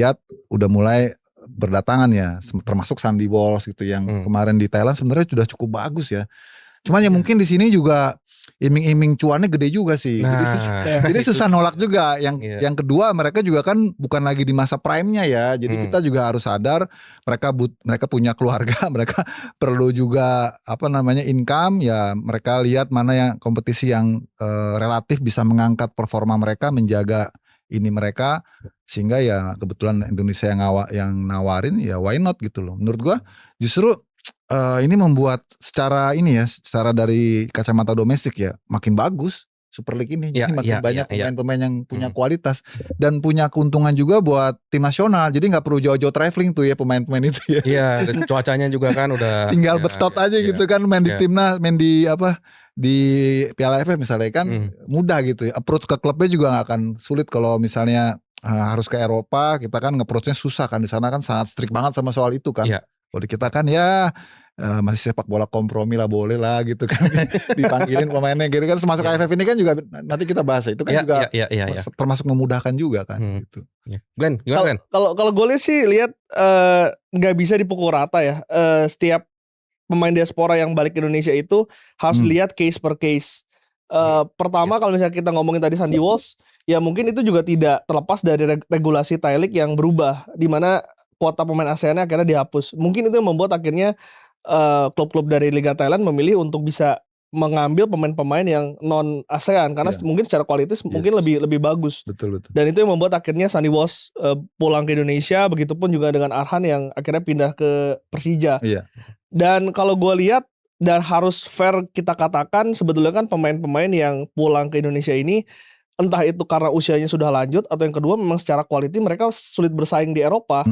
lihat udah mulai berdatangan ya, termasuk Sandy Walsh gitu yang kemarin di Thailand sebenarnya sudah cukup bagus ya. Cuman ya mungkin di sini juga iming-iming cuannya gede juga sih. Jadi susah nolak juga. Yang kedua mereka juga kan bukan lagi di masa prime-nya ya. Jadi kita juga harus sadar mereka punya keluarga, mereka perlu juga income ya. Mereka lihat mana yang kompetisi yang relatif bisa mengangkat performa mereka, menjaga ini mereka, sehingga ya kebetulan Indonesia yang nawarin ya why not gitu loh. Menurut gua justru ini membuat secara dari kacamata domestik ya makin bagus Super League ini. Jadi makin banyak pemain-pemain yang punya kualitas dan punya keuntungan juga buat tim nasional. Jadi nggak perlu jauh-jauh traveling tuh ya pemain-pemain itu ya. Iya, cuacanya juga kan udah tinggal betot aja gitu kan, main di timnas, main di di Piala AFF misalnya kan mudah gitu ya. Approach ke klubnya juga nggak akan sulit kalau misalnya harus ke Eropa. Kita kan nge-approach-nya susah kan, di sana kan sangat strict banget sama soal itu kan. Kalau di kita kan ya masih sepak bola kompromi lah, boleh lah gitu kan. Dipanggilin pemainnya gitu kan, termasuk AFF ini kan juga nanti kita bahas itu kan juga termasuk memudahkan juga kan gitu. Glenn, gimana Glenn? Kalau gue sih lihat nggak bisa dipukul rata ya. Setiap pemain diaspora yang balik ke Indonesia itu harus lihat case per case. Pertama kalau misalnya kita ngomongin tadi Sandy Walsh, ya mungkin itu juga tidak terlepas dari regulasi Thai League yang berubah, di mana kuota pemain ASEAN akhirnya dihapus. Mungkin itu yang membuat akhirnya klub-klub dari Liga Thailand memilih untuk bisa mengambil pemain-pemain yang non ASEAN karena mungkin secara kualitas mungkin lebih bagus. Betul. Dan itu yang membuat akhirnya Sandy Walsh pulang ke Indonesia, begitupun juga dengan Arhan yang akhirnya pindah ke Persija. Dan kalau gue lihat dan harus fair kita katakan, sebetulnya kan pemain-pemain yang pulang ke Indonesia ini entah itu karena usianya sudah lanjut atau yang kedua memang secara quality mereka sulit bersaing di Eropa.